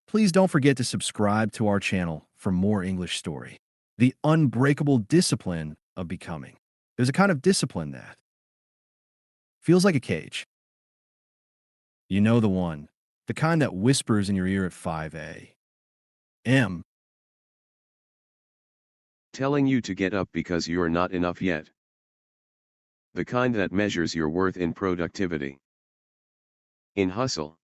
Please don't forget to subscribe to our channel for more English story. The unbreakable discipline of becoming. There's a kind of discipline that feels like a cage. You know the one, the kind that whispers in your ear at 5 a.m. Telling you to get up because you're not enough yet. The kind that measures your worth in productivity, in hustle,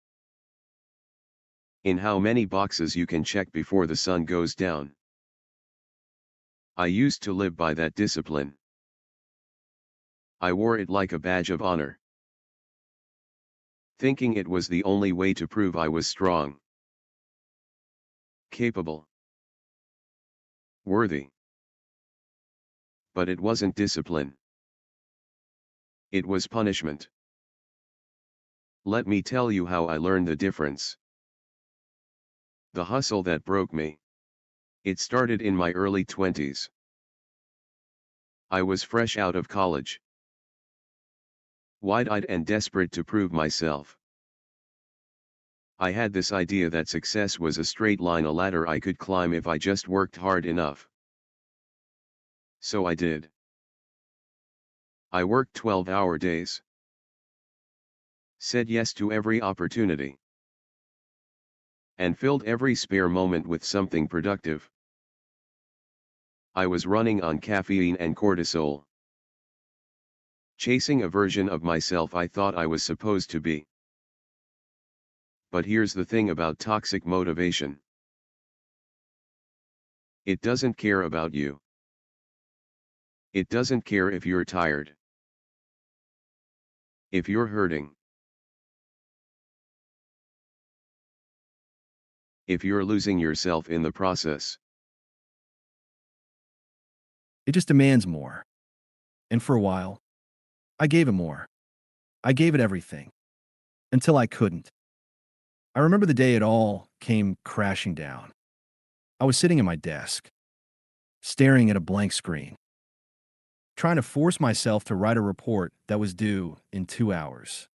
in how many boxes you can check before the sun goes down. I used to live by that discipline. I wore it like a badge of honor, thinking it was the only way to prove I was strong, capable, worthy. But it wasn't discipline. It was punishment. Let me tell you how I learned the difference. The hustle that broke me. It started in my early 20s. I was fresh out of college, wide-eyed and desperate to prove myself. I had this idea that success was a straight line, a ladder I could climb if I just worked hard enough. So I did. I worked 12-hour days. Said yes to every opportunity. And filled every spare moment with something productive. I was running on caffeine and cortisol. Chasing a version of myself I thought I was supposed to be. But here's the thing about toxic motivation. It doesn't care about you. It doesn't care if you're tired, if you're hurting, if you're losing yourself in the process. It just demands more. And for a while, I gave it more. I gave it everything. Until I couldn't. I remember the day it all came crashing down. I was sitting at my desk, staring at a blank screen, trying to force myself to write a report that was due in 2 hours.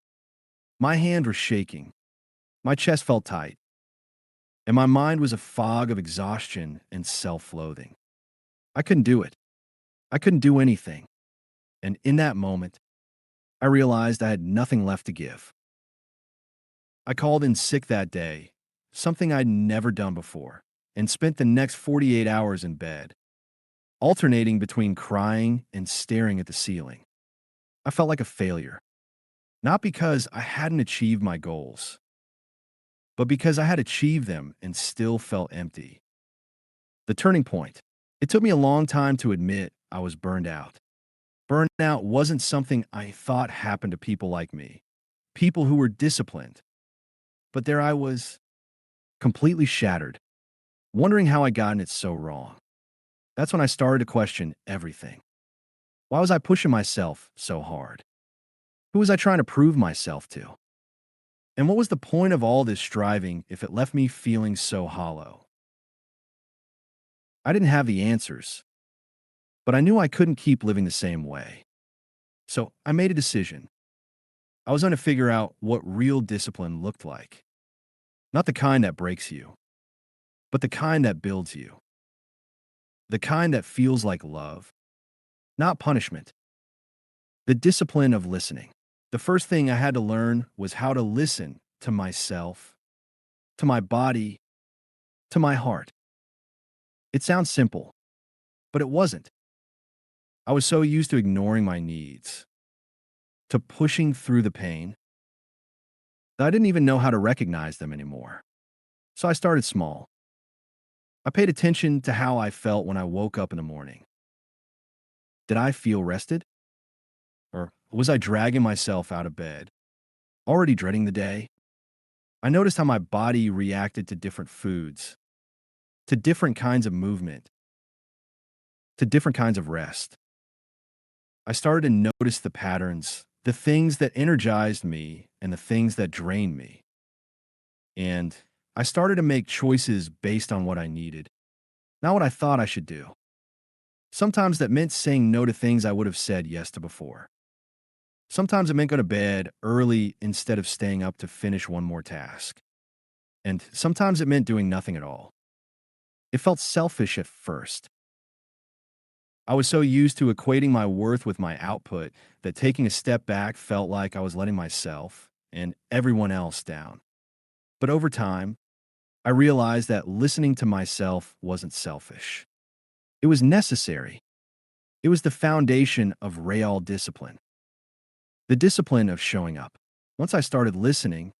My hand was shaking, my chest felt tight, and my mind was a fog of exhaustion and self-loathing. I couldn't do it. I couldn't do anything. And in that moment, I realized I had nothing left to give. I called in sick that day, something I'd never done before, and spent the next 48 hours in bed, alternating between crying and staring at the ceiling. I felt like a failure, not because I hadn't achieved my goals, but because I had achieved them and still felt empty. The turning point. It took me a long time to admit I was burned out. Burnout wasn't something I thought happened to people like me, people who were disciplined. But there I was, completely shattered, wondering how I gotten it so wrong. That's when I started to question everything. Why was I pushing myself so hard? Who was I trying to prove myself to? And what was the point of all this striving if it left me feeling so hollow? I didn't have the answers, but I knew I couldn't keep living the same way. So I made a decision. I was going to figure out what real discipline looked like. Not the kind that breaks you, but the kind that builds you. The kind that feels like love, not punishment. The discipline of listening. The first thing I had to learn was how to listen to myself, to my body, to my heart. It sounds simple, but it wasn't. I was so used to ignoring my needs, to pushing through the pain, that I didn't even know how to recognize them anymore. So I started small. I paid attention to how I felt when I woke up in the morning. Did I feel rested? Or was I dragging myself out of bed, already dreading the day? I noticed how my body reacted to different foods, to different kinds of movement, to different kinds of rest. I started to notice the patterns, the things that energized me and the things that drained me. And I started to make choices based on what I needed, not what I thought I should do. Sometimes that meant saying no to things I would have said yes to before. Sometimes it meant going to bed early instead of staying up to finish one more task. and sometimes it meant doing nothing at all. It felt selfish at first. I was so used to equating my worth with my output that taking a step back felt like I was letting myself and everyone else down. But over time, I realized that listening to myself wasn't selfish. It was necessary. It was the foundation of real discipline, the discipline of showing up. Once I started listening,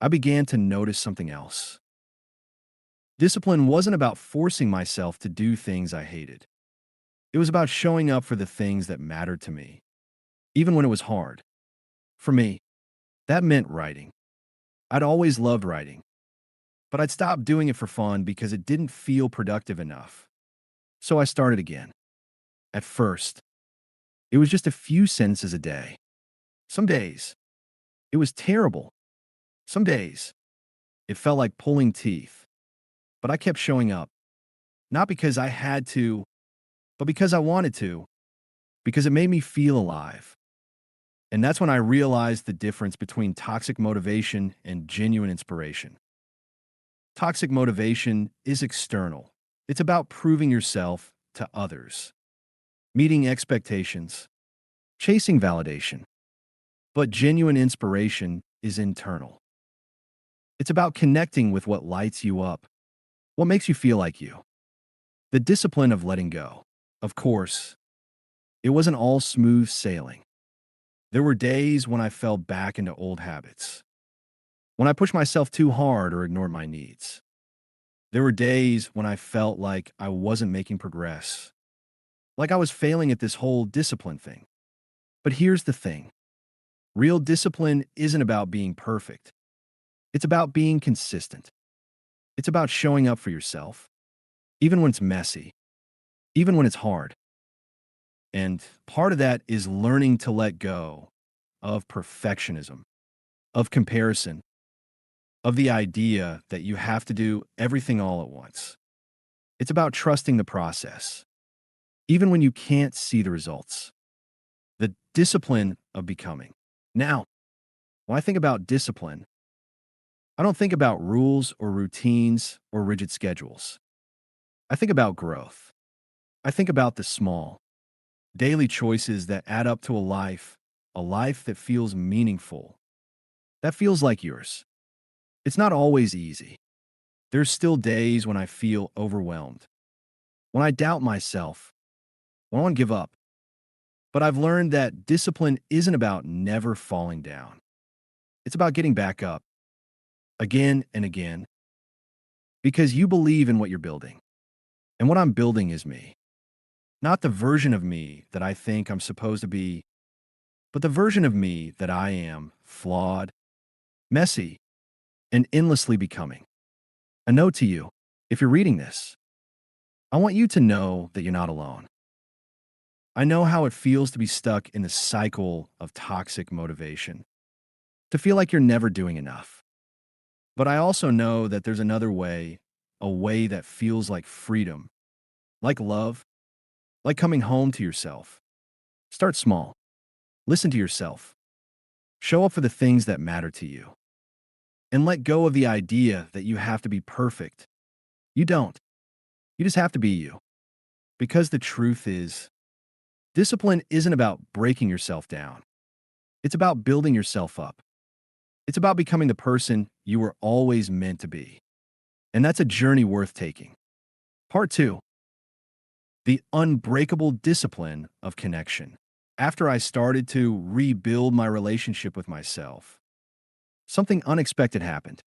I began to notice something else. Discipline wasn't about forcing myself to do things I hated. It was about showing up for the things that mattered to me, even when it was hard. For me, that meant writing. I'd always loved writing, but I'd stopped doing it for fun because it didn't feel productive enough. So I started again. At first, it was just a few sentences a day. Some days, it was terrible. Some days, it felt like pulling teeth. But I kept showing up, not because I had to, but because I wanted to, because it made me feel alive. And that's when I realized the difference between toxic motivation and genuine inspiration. Toxic motivation is external. It's about proving yourself to others, meeting expectations, chasing validation. But genuine inspiration is internal. It's about connecting with what lights you up, what makes you feel like you. The discipline of letting go. Of course, it wasn't all smooth sailing. There were days when I fell back into old habits, when I pushed myself too hard or ignored my needs. There were days when I felt like I wasn't making progress, like I was failing at this whole discipline thing. But here's the thing. Real discipline isn't about being perfect. It's about being consistent. It's about showing up for yourself, even when it's messy, even when it's hard. And part of that is learning to let go of perfectionism, of comparison, of the idea that you have to do everything all at once. It's about trusting the process, even when you can't see the results. The discipline of becoming. Now, when I think about discipline, I don't think about rules or routines or rigid schedules. I think about growth. I think about the small, daily choices that add up to a life that feels meaningful, that feels like yours. It's not always easy. There's still days when I feel overwhelmed, when I doubt myself, when I want to give up. But I've learned that discipline isn't about never falling down. It's about getting back up again and again because you believe in what you're building. And what I'm building is me, not the version of me that I think I'm supposed to be, but the version of me that I am, flawed, messy, and endlessly becoming. A note to you, if you're reading this, I want you to know that you're not alone. I know how it feels to be stuck in the cycle of toxic motivation, to feel like you're never doing enough. But I also know that there's another way, a way that feels like freedom, like love, like coming home to yourself. Start small. Listen to yourself. Show up for the things that matter to you. And let go of the idea that you have to be perfect. You don't. You just have to be you. Because the truth is, discipline isn't about breaking yourself down. It's about building yourself up. It's about becoming the person you were always meant to be. And that's a journey worth taking. Part 2. The unbreakable discipline of connection. After I started to rebuild my relationship with myself, something unexpected happened.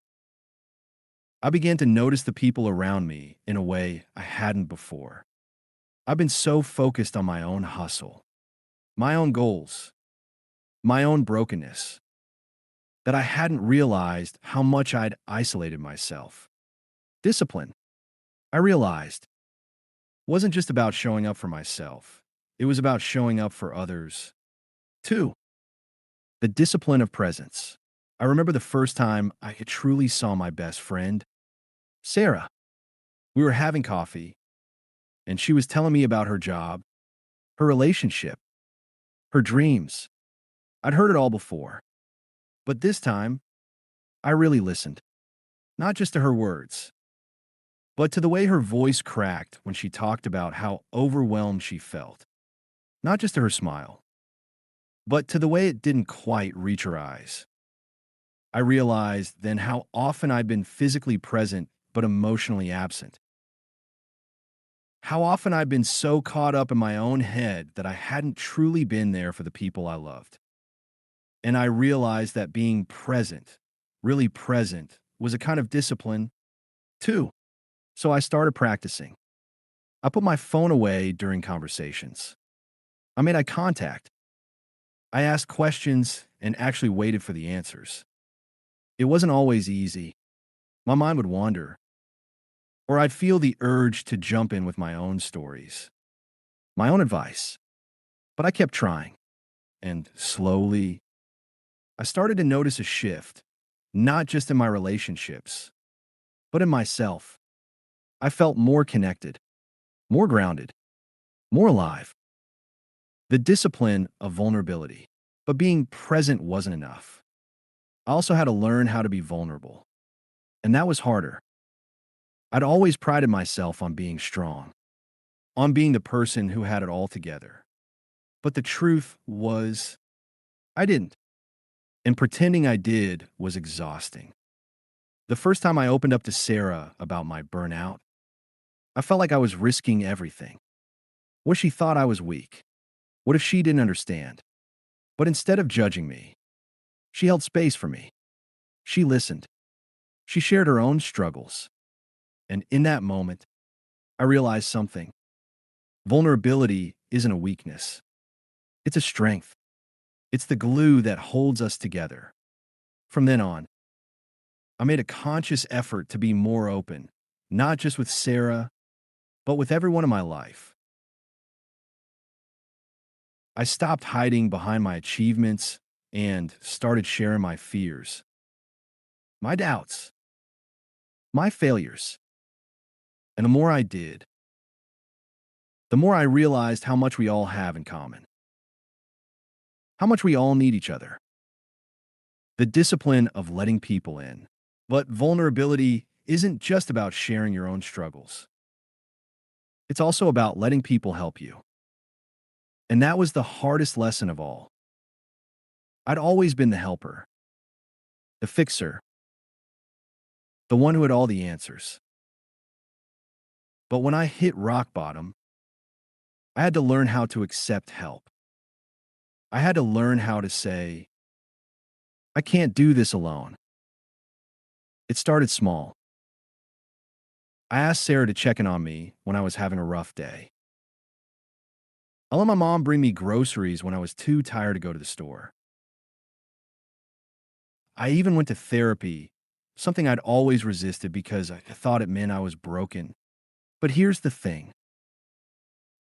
I began to notice the people around me in a way I hadn't before. I've been so focused on my own hustle, my own goals, my own brokenness, that I hadn't realized how much I'd isolated myself. Discipline, I realized, wasn't just about showing up for myself. It was about showing up for others. 2. The discipline of presence. I remember the first time I truly saw my best friend, Sarah. We were having coffee, and she was telling me about her job, her relationship, her dreams. I'd heard it all before, but this time, I really listened. not just to her words, but to the way her voice cracked when she talked about how overwhelmed she felt, not just to her smile, but to the way it didn't quite reach her eyes. I realized then how often I'd been physically present but emotionally absent. How often I'd been so caught up in my own head that I hadn't truly been there for the people I loved. And I realized that being present, really present, was a kind of discipline, too. So I started practicing. I put my phone away during conversations. I made eye contact. I asked questions and actually waited for the answers. It wasn't always easy. My mind would wander, or I'd feel the urge to jump in with my own stories, my own advice. But I kept trying, and slowly, I started to notice a shift, not just in my relationships, but in myself. I felt more connected, more grounded, more alive. The discipline of vulnerability. But being present wasn't enough. I also had to learn how to be vulnerable, and that was harder. I'd always prided myself on being strong, on being the person who had it all together. But the truth was, I didn't. And pretending I did was exhausting. The first time I opened up to Sarah about my burnout, I felt like I was risking everything. What if she thought I was weak? What if she didn't understand? But instead of judging me, she held space for me. She listened. She shared her own struggles. And in that moment, I realized something. Vulnerability isn't a weakness. It's a strength. It's the glue that holds us together. From then on, I made a conscious effort to be more open, not just with Sarah, but with everyone in my life. I stopped hiding behind my achievements and started sharing my fears, my doubts, my failures. And the more I did, the more I realized how much we all have in common, how much we all need each other. The discipline of letting people in. But vulnerability isn't just about sharing your own struggles. It's also about letting people help you. And that was the hardest lesson of all. I'd always been the helper, the fixer, the one who had all the answers. But when I hit rock bottom, I had to learn how to accept help. I had to learn how to say, I can't do this alone. It started small. I asked Sarah to check in on me when I was having a rough day. I let my mom bring me groceries when I was too tired to go to the store. I even went to therapy, something I'd always resisted because I thought it meant I was broken. But here's the thing.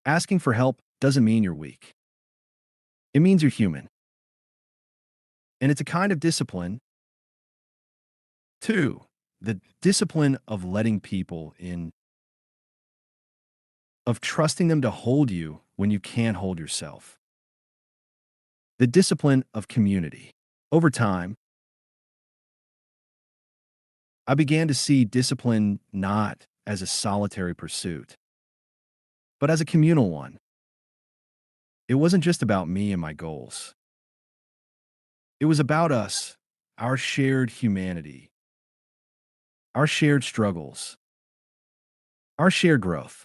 Asking for help doesn't mean you're weak. It means you're human. And it's a kind of discipline, too. The discipline of letting people in, of trusting them to hold you when you can't hold yourself. The discipline of community. Over time, I began to see discipline not as a solitary pursuit, but as a communal one. It wasn't just about me and my goals. It was about us, our shared humanity, our shared struggles, our shared growth.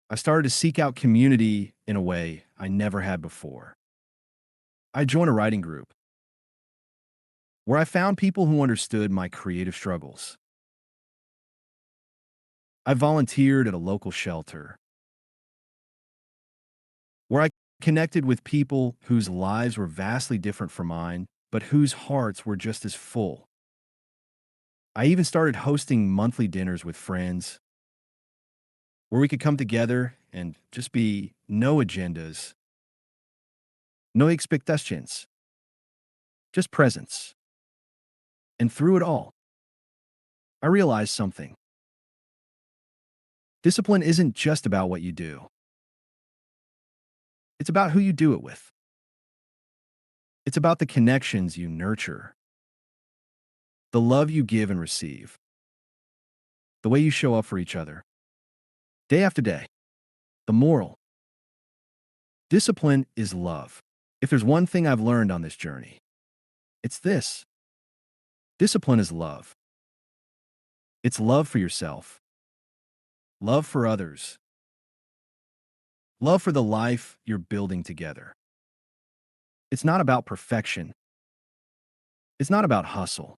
I started to seek out community in a way I never had before. I joined a writing group where I found people who understood my creative struggles. I volunteered at a local shelter where I connected with people whose lives were vastly different from mine, but whose hearts were just as full. I even started hosting monthly dinners with friends where we could come together and just be no agendas, no expectations, just presence. And through it all, I realized something. Discipline isn't just about what you do. It's about who you do it with. It's about the connections you nurture, the love you give and receive, the way you show up for each other, day after day. The moral: discipline is love. If there's one thing I've learned on this journey, it's this: discipline is love. It's love for yourself, love for others, love for the life you're building together. It's not about perfection. It's not about hustle.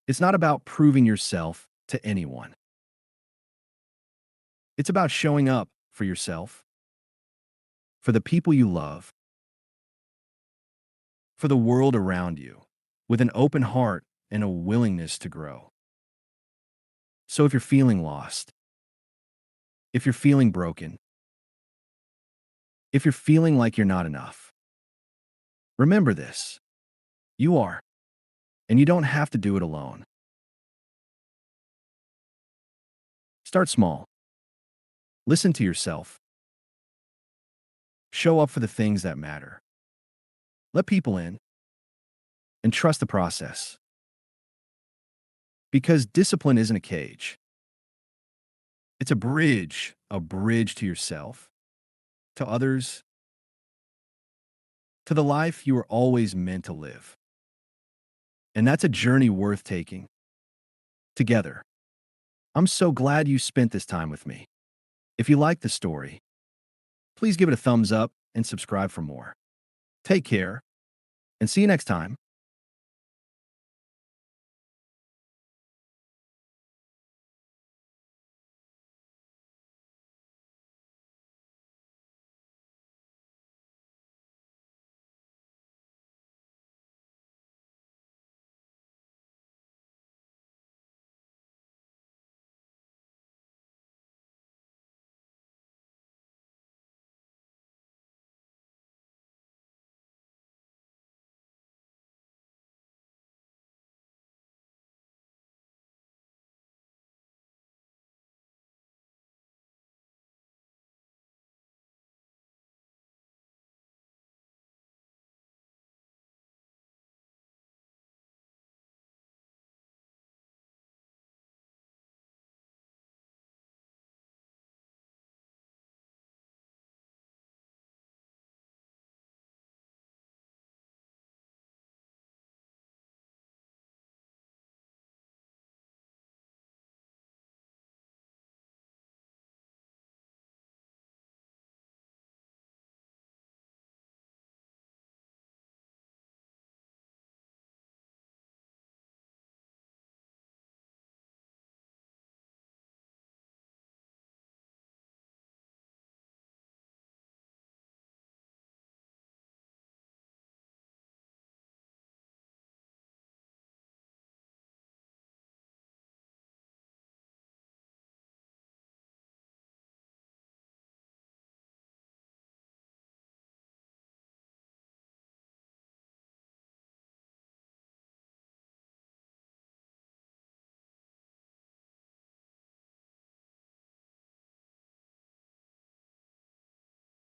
It's not about proving yourself to anyone. It's about showing up for yourself, for the people you love, for the world around you, with an open heart and a willingness to grow. So if you're feeling lost, if you're feeling broken, if you're feeling like you're not enough, remember this: you are, and you don't have to do it alone. Start small. Listen to yourself. Show up for the things that matter. Let people in and trust the process. Because discipline isn't a cage. It's a bridge to yourself, to others, to the life you were always meant to live. And that's a journey worth taking together. I'm so glad you spent this time with me. If you liked the story, please give it a thumbs up and subscribe for more. Take care, and see you next time.